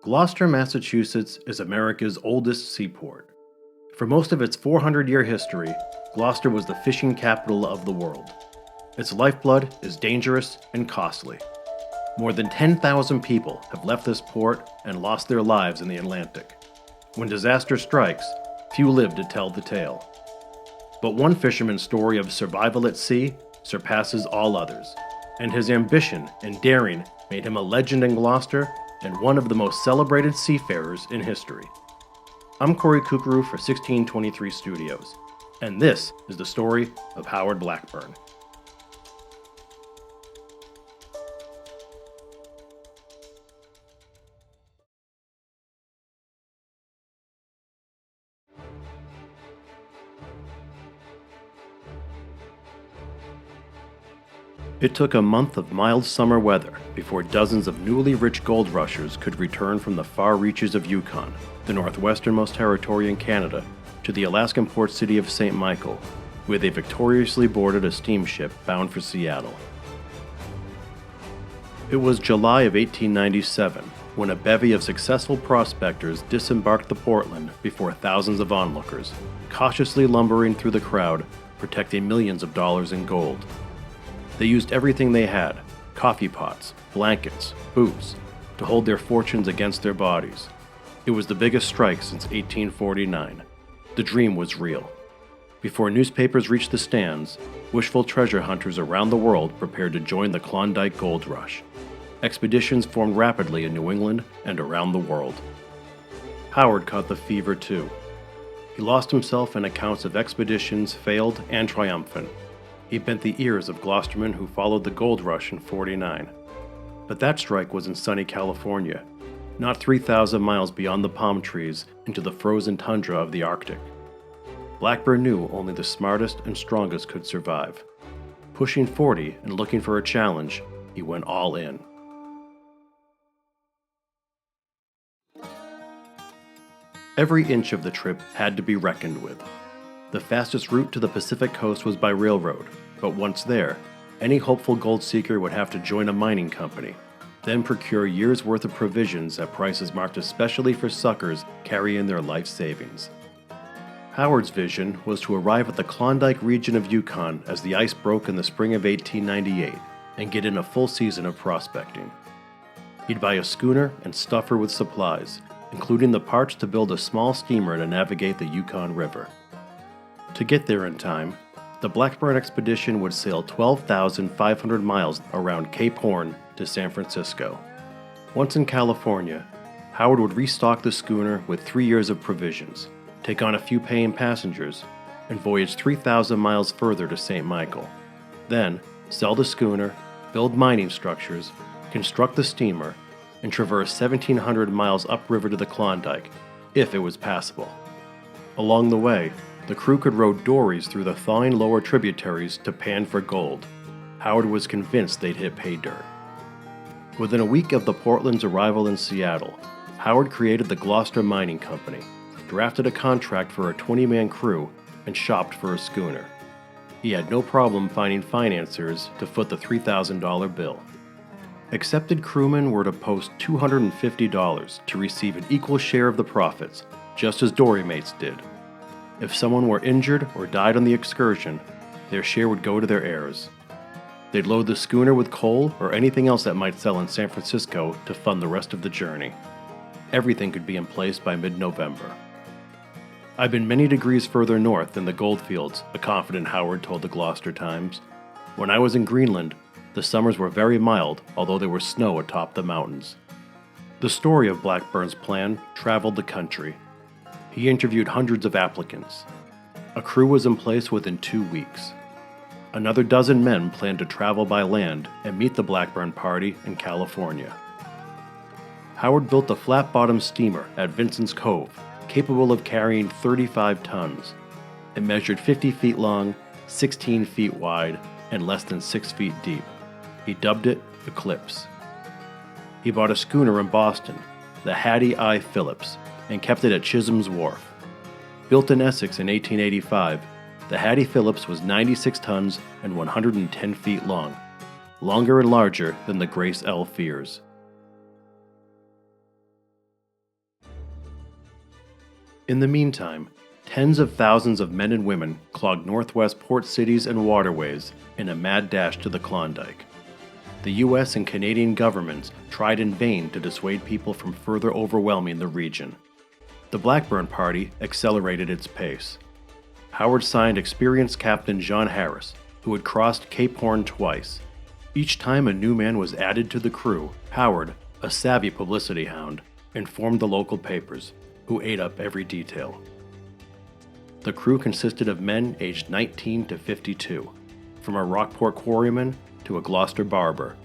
Gloucester, Massachusetts is America's oldest seaport. For most of its 400-year history, Gloucester was the fishing capital of the world. Its lifeblood is dangerous and costly. More than 10,000 people have left this port and lost their lives in the Atlantic. When disaster strikes, few live to tell the tale. But one fisherman's story of survival at sea surpasses all others, and his ambition and daring made him a legend in Gloucester and one of the most celebrated seafarers in history. I'm Kory Curcuru for 1623 Studios, and this is the story of Howard Blackburn. It took a month of mild summer weather before dozens of newly rich gold rushers could return from the far reaches of Yukon, the northwesternmost territory in Canada, to the Alaskan port city of St. Michael, where they victoriously boarded a steamship bound for Seattle. It was July of 1897 when a bevy of successful prospectors disembarked the Portland before thousands of onlookers, cautiously lumbering through the crowd, protecting millions of dollars in gold. They used everything they had, coffee pots, blankets, boots, to hold their fortunes against their bodies. It was the biggest strike since 1849. The dream was real. Before newspapers reached the stands, wishful treasure hunters around the world prepared to join the Klondike Gold Rush. Expeditions formed rapidly in New England and around the world. Howard caught the fever too. He lost himself in accounts of expeditions failed and triumphant. He bent the ears of Gloucestermen who followed the gold rush in '49. But that strike was in sunny California, not 3,000 miles beyond the palm trees into the frozen tundra of the Arctic. Blackburn knew only the smartest and strongest could survive. Pushing 40 and looking for a challenge, he went all in. Every inch of the trip had to be reckoned with. The fastest route to the Pacific coast was by railroad, but once there, any hopeful gold seeker would have to join a mining company, then procure years' worth of provisions at prices marked especially for suckers carrying their life savings. Howard's vision was to arrive at the Klondike region of Yukon as the ice broke in the spring of 1898 and get in a full season of prospecting. He'd buy a schooner and stuff her with supplies, including the parts to build a small steamer to navigate the Yukon River. To get there in time, the Blackburn expedition would sail 12,500 miles around Cape Horn to San Francisco. Once in California, Howard would restock the schooner with 3 years of provisions, take on a few paying passengers, and voyage 3,000 miles further to St. Michael. Then, sell the schooner, build mining structures, construct the steamer, and traverse 1,700 miles upriver to the Klondike, if it was passable. Along the way, the crew could row dories through the thawing lower tributaries to pan for gold. Howard was convinced they'd hit pay dirt. Within a week of the Portland's arrival in Seattle, Howard created the Gloucester Mining Company, drafted a contract for a 20-man crew, and shopped for a schooner. He had no problem finding financiers to foot the $3,000 bill. Accepted crewmen were to post $250 to receive an equal share of the profits, just as dory mates did. If someone were injured or died on the excursion, their share would go to their heirs. They'd load the schooner with coal or anything else that might sell in San Francisco to fund the rest of the journey. Everything could be in place by mid-November. "I've been many degrees further north than the goldfields," a confident Howard told the Gloucester Times. "When I was in Greenland, the summers were very mild, although there was snow atop the mountains." The story of Blackburn's plan traveled the country. He interviewed hundreds of applicants. A crew was in place within 2 weeks. Another dozen men planned to travel by land and meet the Blackburn party in California. Howard built a flat-bottom steamer at Vincent's Cove, capable of carrying 35 tons. It measured 50 feet long, 16 feet wide, and less than 6 feet deep. He dubbed it Eclipse. He bought a schooner in Boston, the Hattie I. Phillips, and kept it at Chisholm's Wharf. Built in Essex in 1885, the Hattie Phillips was 96 tons and 110 feet long, longer and larger than the Grace L. Fears. In the meantime, tens of thousands of men and women clogged northwest port cities and waterways in a mad dash to the Klondike. The US and Canadian governments tried in vain to dissuade people from further overwhelming the region. The Blackburn Party accelerated its pace. Howard signed experienced Captain John Harris, who had crossed Cape Horn twice. Each time a new man was added to the crew, Howard, a savvy publicity hound, informed the local papers, who ate up every detail. The crew consisted of men aged 19 to 52, from a Rockport quarryman to a Gloucester barber.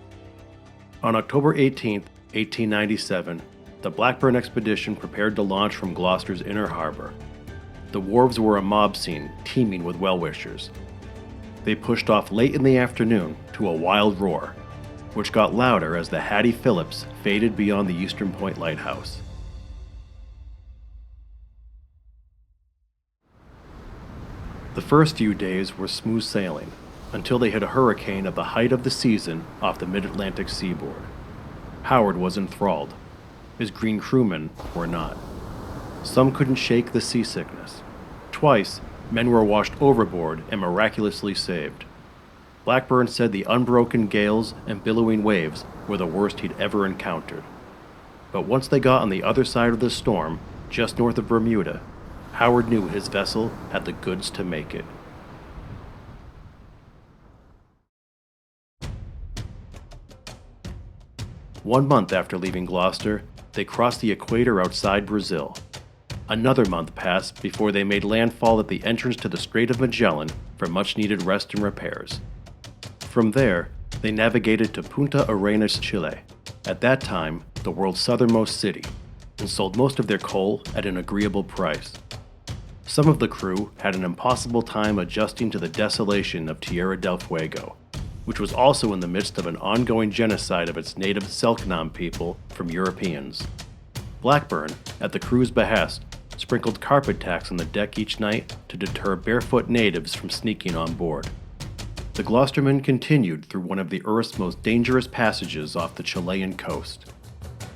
On October 18, 1897, the Blackburn expedition prepared to launch from Gloucester's inner harbor. The wharves were a mob scene teeming with well-wishers. They pushed off late in the afternoon to a wild roar, which got louder as the Hattie Phillips faded beyond the Eastern Point Lighthouse. The first few days were smooth sailing, until they hit a hurricane at the height of the season off the mid-Atlantic seaboard. Howard was enthralled. His green crewmen were not. Some couldn't shake the seasickness. Twice, men were washed overboard and miraculously saved. Blackburn said the unbroken gales and billowing waves were the worst he'd ever encountered. But once they got on the other side of the storm, just north of Bermuda, Howard knew his vessel had the goods to make it. One month after leaving Gloucester, they crossed the equator outside Brazil. Another month passed before they made landfall at the entrance to the Strait of Magellan for much-needed rest and repairs. From there, they navigated to Punta Arenas, Chile, at that time the world's southernmost city, and sold most of their coal at an agreeable price. Some of the crew had an impossible time adjusting to the desolation of Tierra del Fuego, which was also in the midst of an ongoing genocide of its native Selknam people from Europeans. Blackburn, at the crew's behest, sprinkled carpet tacks on the deck each night to deter barefoot natives from sneaking on board. The Gloucestermen continued through one of the Earth's most dangerous passages off the Chilean coast.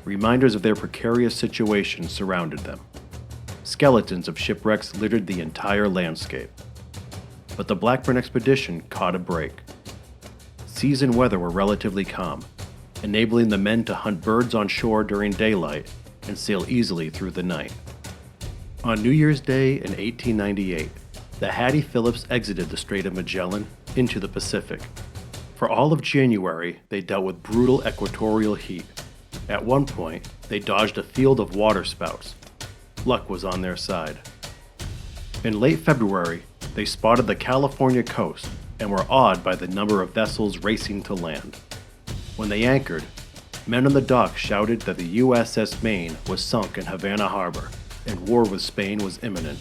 Reminders of their precarious situation surrounded them. Skeletons of shipwrecks littered the entire landscape. But the Blackburn expedition caught a break. Seas and weather were relatively calm, enabling the men to hunt birds on shore during daylight and sail easily through the night. On New Year's Day in 1898, the Hattie Phillips exited the Strait of Magellan into the Pacific. For all of January, they dealt with brutal equatorial heat. At one point, they dodged a field of waterspouts. Luck was on their side. In late February, they spotted the California coast and were awed by the number of vessels racing to land. When they anchored, men on the dock shouted that the USS Maine was sunk in Havana Harbor, and war with Spain was imminent.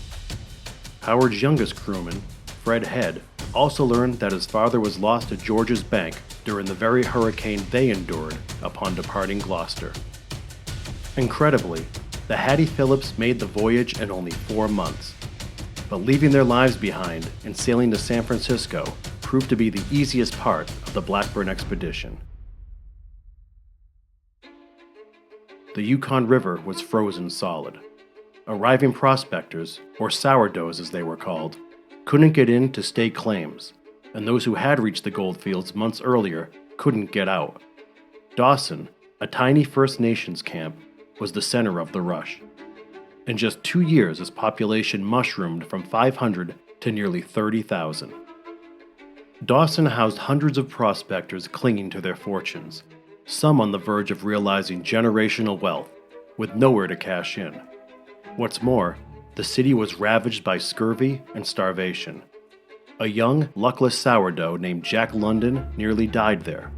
Howard's youngest crewman, Fred Head, also learned that his father was lost at George's Bank during the very hurricane they endured upon departing Gloucester. Incredibly, the Hattie Phillips made the voyage in only 4 months. But leaving their lives behind and sailing to San Francisco proved to be the easiest part of the Blackburn expedition. The Yukon River was frozen solid. Arriving prospectors, or sourdoughs as they were called, couldn't get in to stake claims, and those who had reached the goldfields months earlier couldn't get out. Dawson, a tiny First Nations camp, was the center of the rush. In just 2 years, its population mushroomed from 500 to nearly 30,000. Dawson housed hundreds of prospectors clinging to their fortunes, some on the verge of realizing generational wealth, with nowhere to cash in. What's more, the city was ravaged by scurvy and starvation. A young, luckless sourdough named Jack London nearly died there.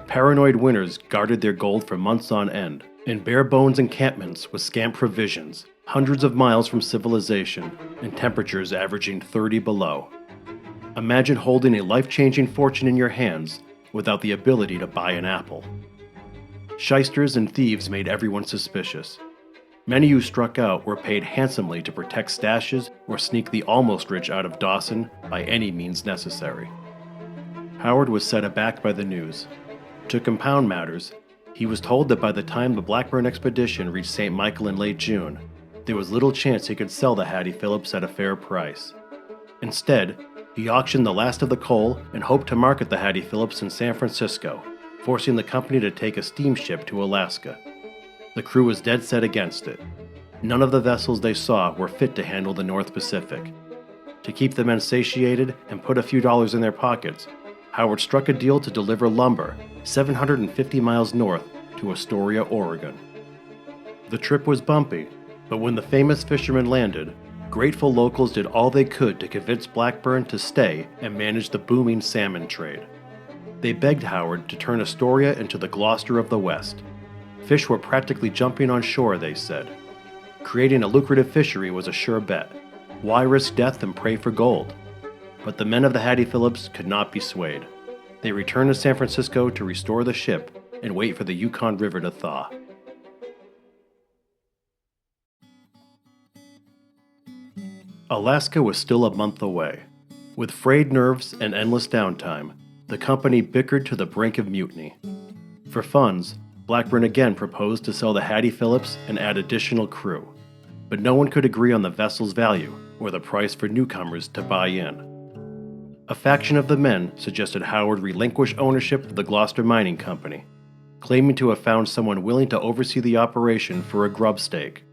Paranoid winters guarded their gold for months on end, in bare-bones encampments with scant provisions, hundreds of miles from civilization, and temperatures averaging 30 below. Imagine holding a life-changing fortune in your hands without the ability to buy an apple. Shysters and thieves made everyone suspicious. Many who struck out were paid handsomely to protect stashes or sneak the almost rich out of Dawson by any means necessary. Howard was set aback by the news. To compound matters, he was told that by the time the Blackburn expedition reached St. Michael in late June, there was little chance he could sell the Hattie Phillips at a fair price. Instead, he auctioned the last of the coal and hoped to market the Hattie Phillips in San Francisco, forcing the company to take a steamship to Alaska. The crew was dead set against it. None of the vessels they saw were fit to handle the North Pacific. To keep the men satiated and put a few dollars in their pockets, Howard struck a deal to deliver lumber 750 miles north to Astoria, Oregon. The trip was bumpy, but when the famous Fisherman landed, grateful locals did all they could to convince Blackburn to stay and manage the booming salmon trade. They begged Howard to turn Astoria into the Gloucester of the West. Fish were practically jumping on shore, they said. Creating a lucrative fishery was a sure bet. Why risk death and pray for gold? But the men of the Hattie Phillips could not be swayed. They returned to San Francisco to restore the ship and wait for the Yukon River to thaw. Alaska was still a month away. With frayed nerves and endless downtime, the company bickered to the brink of mutiny. For funds, Blackburn again proposed to sell the Hattie Phillips and add additional crew, but no one could agree on the vessel's value or the price for newcomers to buy in. A faction of the men suggested Howard relinquish ownership of the Gloucester Mining Company, claiming to have found someone willing to oversee the operation for a grub stake.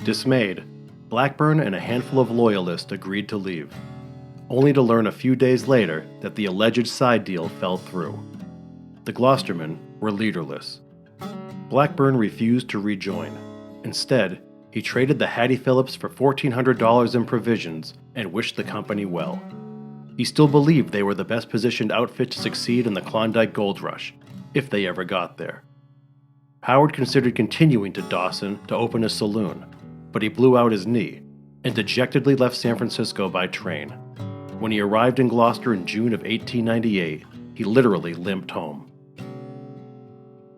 Dismayed, Blackburn and a handful of loyalists agreed to leave, only to learn a few days later that the alleged side deal fell through. The Gloucestermen were leaderless. Blackburn refused to rejoin. Instead, he traded the Hattie Phillips for $1,400 in provisions and wished the company well. He still believed they were the best positioned outfit to succeed in the Klondike Gold Rush, if they ever got there. Howard considered continuing to Dawson to open a saloon, but he blew out his knee and dejectedly left San Francisco by train. When he arrived in Gloucester in June of 1898, he literally limped home.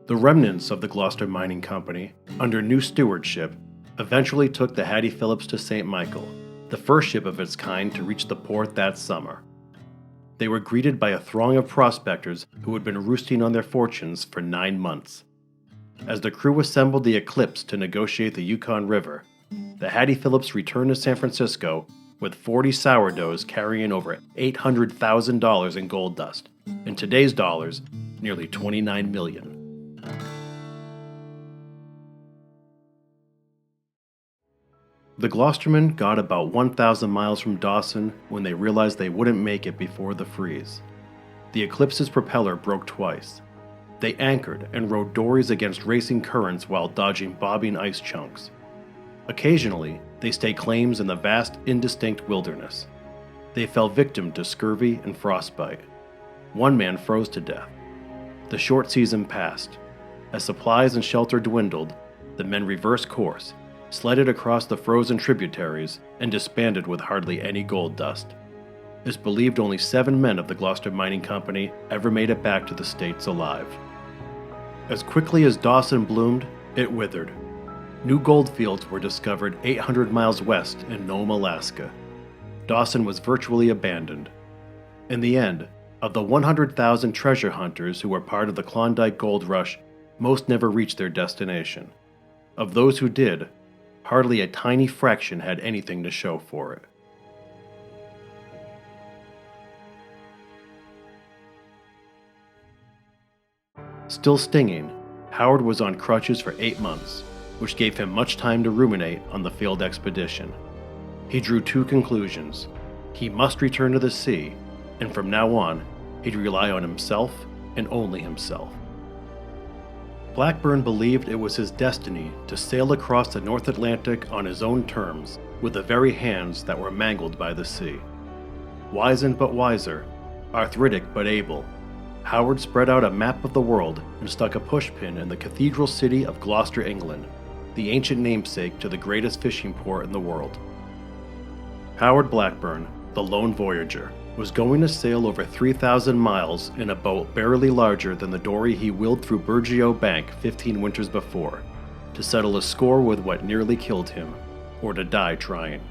The remnants of the Gloucester Mining Company, under new stewardship, eventually took the Hattie Phillips to St. Michael, the first ship of its kind to reach the port that summer. They were greeted by a throng of prospectors who had been roosting on their fortunes for 9 months. As the crew assembled the Eclipse to negotiate the Yukon River, the Hattie Phillips returned to San Francisco with 40 sourdoughs carrying over $800,000 in gold dust, in today's dollars, nearly $29 million. The Gloucestermen got about 1,000 miles from Dawson when they realized they wouldn't make it before the freeze. The Eclipse's propeller broke twice. They anchored and rode dories against racing currents while dodging bobbing ice chunks. Occasionally, they staked claims in the vast, indistinct wilderness. They fell victim to scurvy and frostbite. One man froze to death. The short season passed. As supplies and shelter dwindled, the men reversed course, sledded across the frozen tributaries, and disbanded with hardly any gold dust. It's believed only 7 men of the Gloucester Mining Company ever made it back to the States alive. As quickly as Dawson bloomed, it withered. New gold fields were discovered 800 miles west in Nome, Alaska. Dawson was virtually abandoned. In the end, of the 100,000 treasure hunters who were part of the Klondike Gold Rush, most never reached their destination. Of those who did, hardly a tiny fraction had anything to show for it. Still stinging, Howard was on crutches for 8 months, which gave him much time to ruminate on the failed expedition. He drew 2 conclusions. He must return to the sea, and from now on, he'd rely on himself and only himself. Blackburn believed it was his destiny to sail across the North Atlantic on his own terms with the very hands that were mangled by the sea. Wizened but wiser, arthritic but able, Howard spread out a map of the world and stuck a pushpin in the cathedral city of Gloucester, England, the ancient namesake to the greatest fishing port in the world. Howard Blackburn, the lone voyager, was going to sail over 3,000 miles in a boat barely larger than the dory he willed through Burgeo Bank 15 winters before, to settle a score with what nearly killed him, or to die trying.